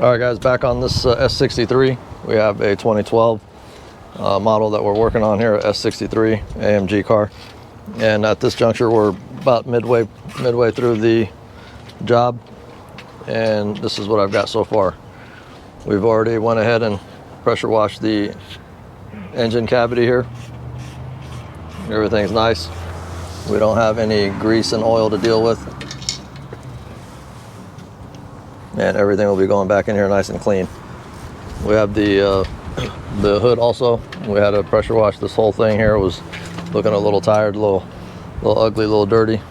All right, guys, back on this S63. We have a 2012 model that we're working on here, S63 AMG car. And at this juncture, we're about midway through the job, and this is what I've got so far. We've already went ahead and pressure washed the engine cavity here. Everything's nice. We don't have any grease and oil to deal with. And everything will be going back in here nice and clean. We have the hood also. We had to pressure wash this whole thing here. It was looking a little tired, a little ugly, a little dirty.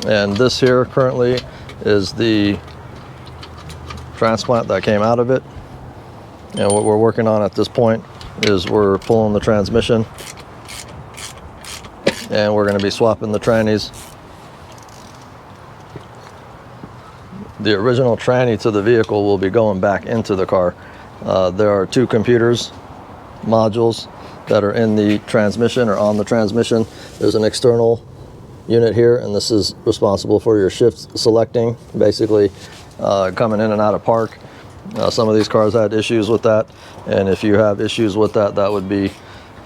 And this here currently is the transplant that came out of it. And what we're working on at this point is we're pulling the transmission, and we're going to be swapping the trannies. The original tranny to the vehicle will be going back into the car. There are two computers modules that are in the transmission or on the transmission. There's an external unit here, and this is responsible for your shift selecting, basically coming in and out of park. Some of these cars had issues with that, and if you have issues with that, that would be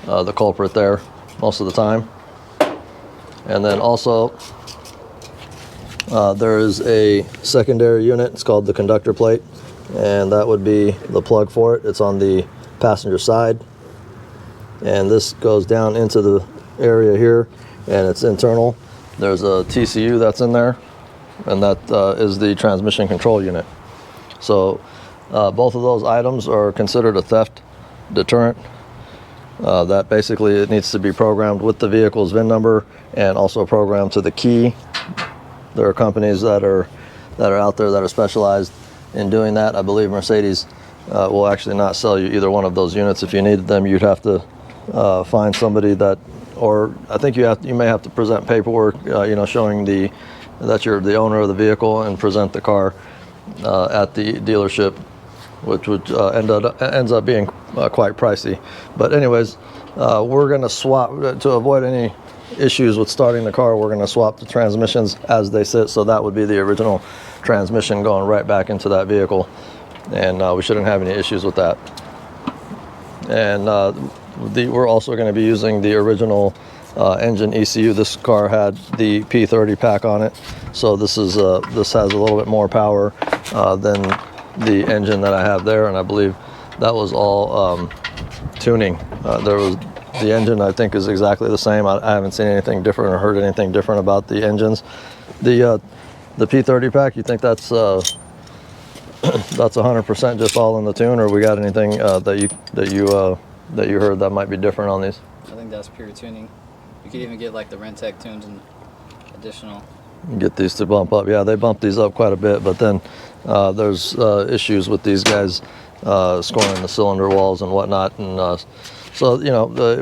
the culprit there most of the time. And then also there is a secondary unit. It's called the conductor plate, and that would be the plug for it. It's on the passenger side, and this goes down into the area here, and it's internal. There's a TCU that's in there, and that is the transmission control unit. So both of those items are considered a theft deterrent. That basically it needs to be programmed with the vehicle's VIN number and also programmed to the key. There are companies that are out there that are specialized in doing that. I believe Mercedes will actually not sell you either one of those units. If you needed them, you'd have to find somebody that, or I think you may have to present paperwork, showing that you're the owner of the vehicle, and present the car at the dealership, which would ends up being quite pricey. But anyways, we're going to swap to avoid any issues with starting the car. We're going to swap the transmissions as they sit, so that would be the original transmission going right back into that vehicle, and we shouldn't have any issues with that. And we're also going to be using the original engine ECU. This car had the P30 pack on it, so this has a little bit more power than the engine that I have there, and I believe that was all tuning. The engine, I think, is exactly the same. I haven't seen anything different or heard anything different about the engines. The P30 pack, you think that's 100% just all in the tune, or we got anything that you heard that might be different on these? I think that's pure tuning. You could even get like the Rentec tunes and additional. Get these to bump up. Yeah, they bump these up quite a bit, but then there's issues with these guys scoring the cylinder walls and whatnot, and so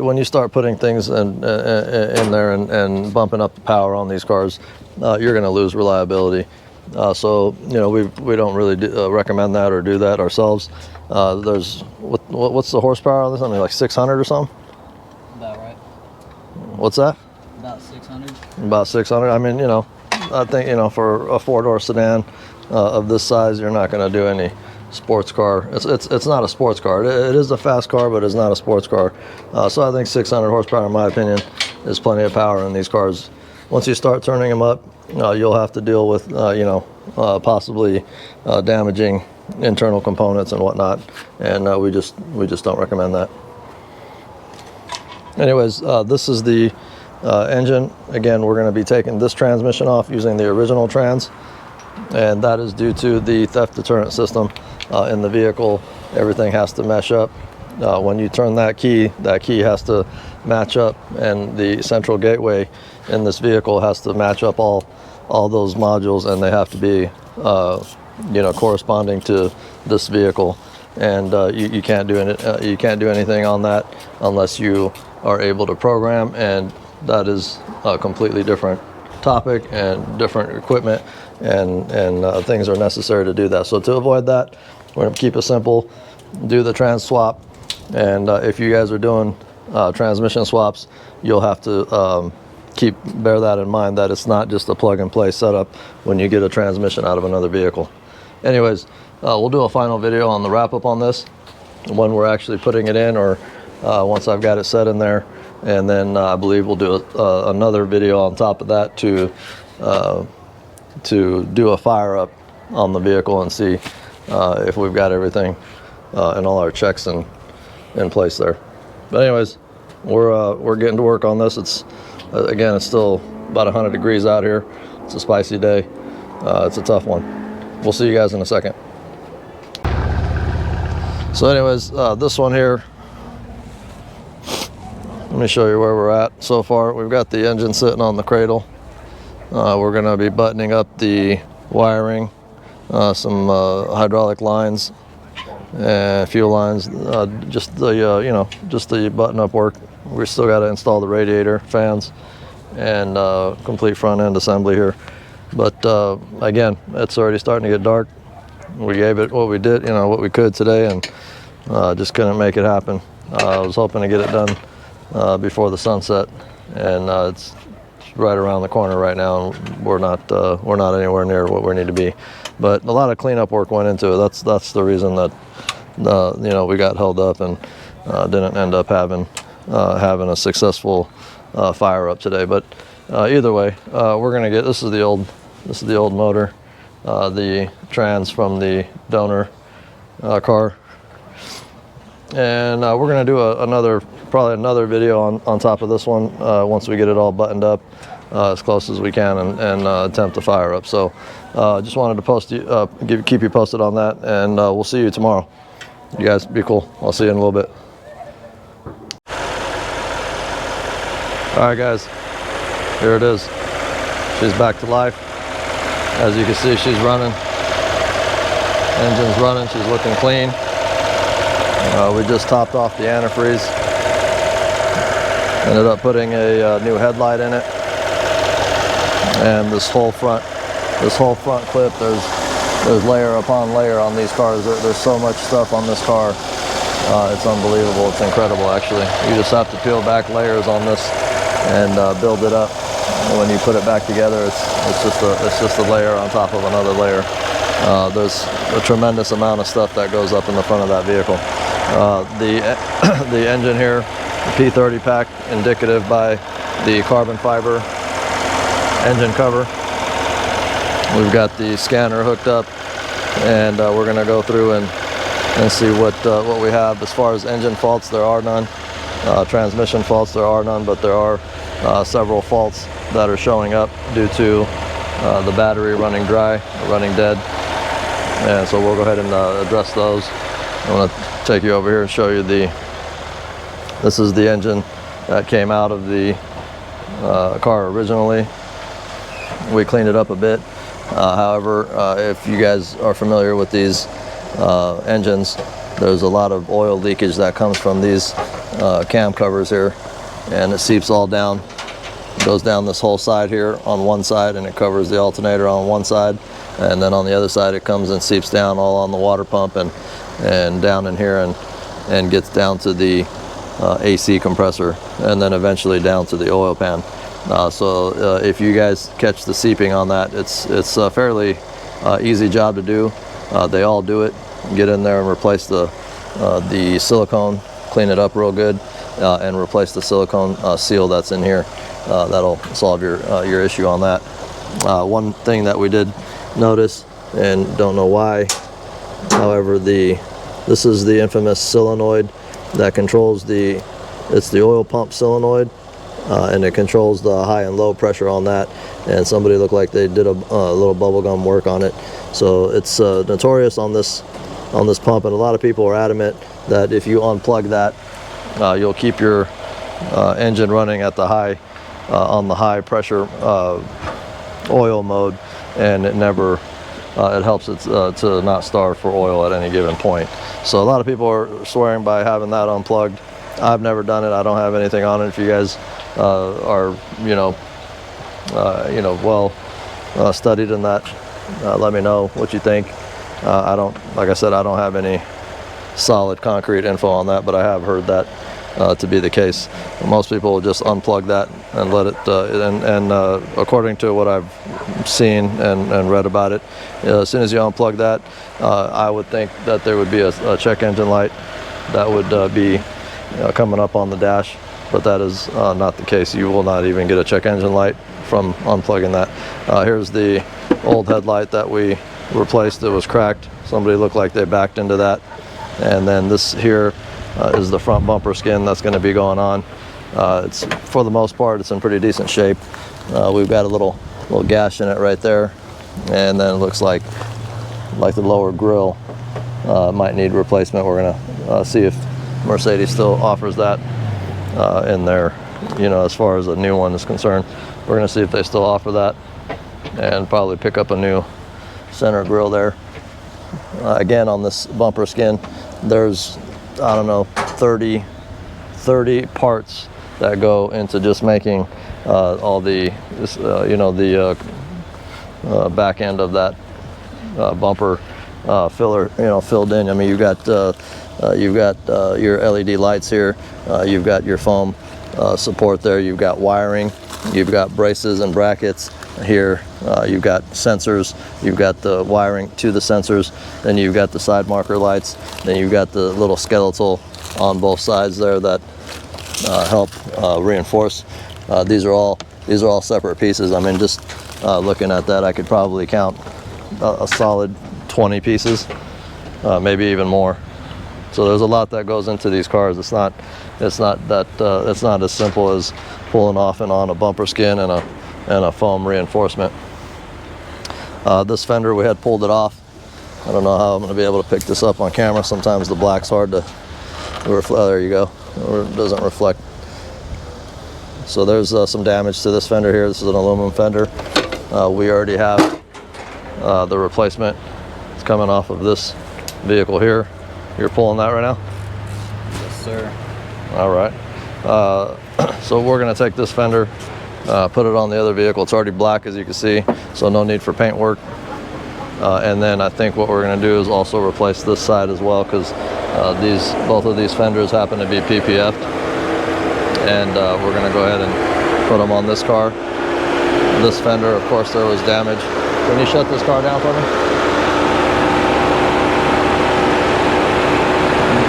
when you start putting things in there and bumping up the power on these cars, you're going to lose reliability. So we don't really recommend that or do that ourselves. There's what's the horsepower on this? I mean, like 600 or something. About right. What's that? About 600. About 600. I mean, I think for a four-door sedan of this size, you're not going to do any sports car. It's not a sports car. It is a fast car, but it's not a sports car. So I think 600 horsepower, in my opinion, is plenty of power in these cars. Once you start turning them up, you'll have to deal with possibly damaging internal components and whatnot, and we just don't recommend that. Anyways, this is the engine. Again, we're going to be taking this transmission off using the original trans, and that is due to the theft deterrent system in the vehicle. Everything has to mesh up. When you turn that key has to match up, and the central gateway in this vehicle has to match up all those modules, and they have to be corresponding to this vehicle. And you can't do anything on that unless you are able to program, and that is a completely different topic and different equipment, and things are necessary to do that. So to avoid that, we're going to keep it simple, do the trans swap, and if you guys are doing transmission swaps, you'll have to bear that in mind, that it's not just a plug and play setup when you get a transmission out of another vehicle. anyways, we'll do a final video on the wrap up on this when we're actually putting it in, or once I've got it set in there, and then I believe we'll do another video on top of that to do a fire up on the vehicle and see if we've got everything and all our checks in place there. But anyways, we're getting to work on this. It's again, it's still about 100 degrees out here. It's a spicy day. It's a tough one. We'll see you guys in a second. So anyways, this one here, let me show you where we're at so far. We've got the engine sitting on the cradle. We're going to be buttoning up the wiring, some hydraulic lines and fuel lines, just the just the button up work. We still got to install the radiator fans and complete front end assembly here. But again, it's already starting to get dark. We gave it what we did, what we could today, and just couldn't make it happen. I was hoping to get it done before the sunset, and it's right around the corner right now, and we're not anywhere near what we need to be. But a lot of cleanup work went into it. That's the reason that we got held up and didn't end up having a successful fire up today. But either way, we're gonna get, this is the old motor, the trans from the donor car, and we're gonna do probably another video on top of this one once we get it all buttoned up as close as we can and attempt to fire up. So just wanted to keep you posted on that, and we'll see you tomorrow. You guys be cool. I'll see you in a little bit. All right, guys, here it is. She's back to life. As you can see, she's running. Engine's running. She's looking clean. We just topped off the antifreeze. Ended up putting a new headlight in it. And this whole front clip, there's layer upon layer on these cars. There's so much stuff on this car. It's unbelievable. It's incredible, actually. You just have to peel back layers on this and build it up. And when you put it back together, it's just a layer on top of another layer. There's a tremendous amount of stuff that goes up in the front of that vehicle. The engine here, the P30 pack, indicative by the carbon fiber engine cover. We've got the scanner hooked up, and we're going to go through and see what we have. As far as engine faults, there are none. Transmission faults, there are none, but there are several faults that are showing up due to the battery running dry, or running dead. And so we'll go ahead and address those. I want to take you over here and show you this is the engine that came out of the car originally. We cleaned it up a bit. However, if you guys are familiar with these engines, there's a lot of oil leakage that comes from these cam covers here, and it seeps all down. It goes down this whole side here on one side, and it covers the alternator on one side, and then on the other side it comes and seeps down all on the water pump and down in here and gets down to the AC compressor, and then eventually down to the oil pan. So if you guys catch the seeping on that, it's a fairly easy job to do. They all do it. Get in there and replace the silicone, clean it up real good, and replace the silicone seal that's in here. That'll solve your issue on that. One thing that we did notice, and don't know why, however, this is the infamous solenoid that controls it's the oil pump solenoid, and it controls the high and low pressure on that. And somebody looked like they did a little bubblegum work on it. So it's notorious on this pump, and a lot of people are adamant that if you unplug that, you'll keep your engine running at the high on the high pressure oil mode, and it helps it to not starve for oil at any given point. So a lot of people are swearing by having that unplugged. I've never done it. I don't have anything on it. If you guys are well studied in that, let me know what you think. Like I said, I don't have any solid concrete info on that, but I have heard that to be the case. Most people will just unplug that and let it, according to what I've seen and read about it, as soon as you unplug that, I would think that there would be a check engine light that would be coming up on the dash, but that is not the case. You will not even get a check engine light from unplugging that. Here's the old headlight that we replaced. It was cracked. Somebody looked like they backed into that. And then this here is the front bumper skin that's going to be going on. It's, for the most part, it's in pretty decent shape. We've got a little gash in it right there, and then it looks like the lower grille might need replacement. We're gonna see if Mercedes still offers that in there, as far as a new one is concerned. We're gonna see if they still offer that, and probably pick up a new center grille there. Again, on this bumper skin, there's, I don't know, 30 parts that go into just making all the back end of that bumper filler, filled in. I mean, you've got your LED lights here, you've got your foam support there, you've got wiring, you've got braces and brackets here, you've got sensors, you've got the wiring to the sensors, then you've got the side marker lights, then you've got the little skeletal on both sides there that help reinforce. These are all separate pieces. I mean, just looking at that, I could probably count a solid 20 pieces, maybe even more. So there's a lot that goes into these cars. It's not as simple as pulling off and on a bumper skin and a foam reinforcement. This fender, we had pulled it off. I don't know how I'm going to be able to pick this up on camera. Sometimes the black's hard to reflect. There you go. It doesn't reflect. So there's some damage to this fender here. This is an aluminum fender. We already have the replacement. It's coming off of this vehicle here. You're pulling that right now? Yes, sir. All right. So we're going to take this fender, put it on the other vehicle. It's already black, as you can see, so no need for paint work. And then I think what we're going to do is also replace this side as well, because both of these fenders happen to be PPF'd. And we're going to go ahead and put them on this car. This fender, of course, there was damage. Can you shut this car down for me?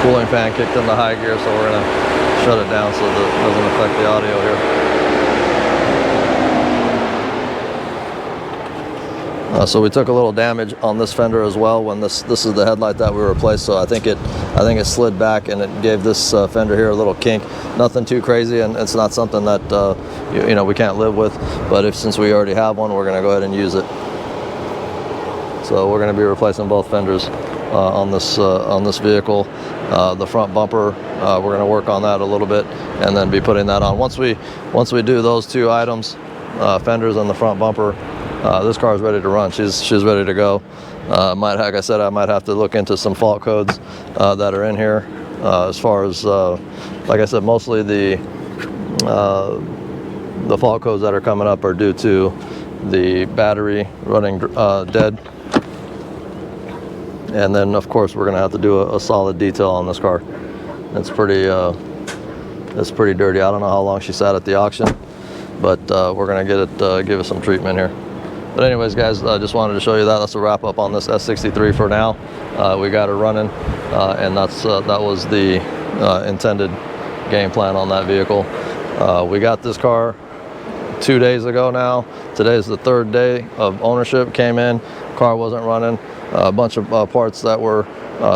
Cooling fan kicked into high gear, so we're going to shut it down so that it doesn't affect the audio here. So we took a little damage on this fender as well when this is the headlight that we replaced. So I think it slid back and it gave this fender here a little kink. Nothing too crazy, and it's not something that we can't live with. But since we already have one, we're going to go ahead and use it. So we're going to be replacing both fenders on this vehicle. The front bumper, we're going to work on that a little bit and then be putting that on. Once we do those two items, fenders and the front bumper, this car is ready to run. She's ready to go. Like I said, I might have to look into some fault codes that are in here. As far as, like I said, mostly the fault codes that are coming up are due to the battery running dead. And then, of course, we're going to have to do a solid detail on this car. It's pretty dirty. I don't know how long she sat at the auction, but we're going to give it some treatment here. But anyways, guys, I just wanted to show you that. That's a wrap up on this S63 for now. We got her running, and that was the intended game plan on that vehicle. We got this car 2 days ago now. Today's the third day of ownership. Came in, car wasn't running. A bunch of parts that were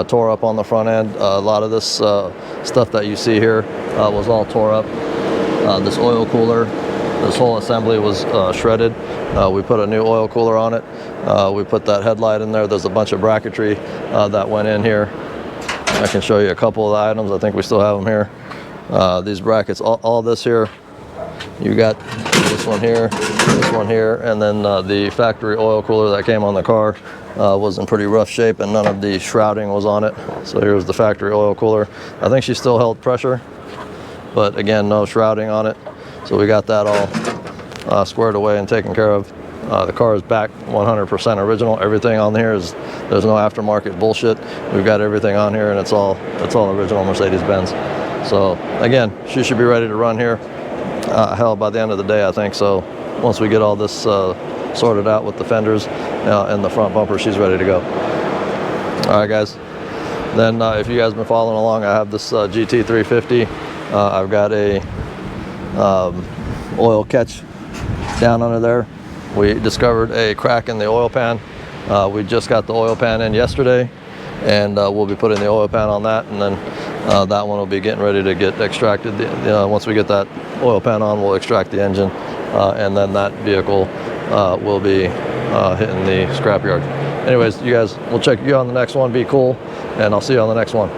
tore up on the front end. A lot of this stuff that you see here was all tore up. This oil cooler, this whole assembly was shredded. We put a new oil cooler on it. We put that headlight in there. There's a bunch of bracketry that went in here. I can show you a couple of the items. I think we still have them here. These brackets, all this here, you got this one here, and then the factory oil cooler that came on the car was in pretty rough shape, and none of the shrouding was on it. So here's the factory oil cooler. I think she still held pressure, but again, no shrouding on it. So we got that all squared away and taken care of. The car is back 100% original. Everything on here there's no aftermarket bullshit. We've got everything on here, and it's all original Mercedes-Benz. So again, she should be ready to run here. Hell, by the end of the day, I think. So once we get all this sorted out with the fenders and the front bumper, she's ready to go. All right, guys. Then if you guys have been following along, I have this GT350. I've got a oil catch down under there. We discovered a crack in the oil pan. We just got the oil pan in yesterday, and we'll be putting the oil pan on that, and then that one will be getting ready to get extracted. Once we get that oil pan on, we'll extract the engine, and then that vehicle will be hitting the scrapyard. Anyways, you guys, we'll check you on the next one. Be cool, and I'll see you on the next one.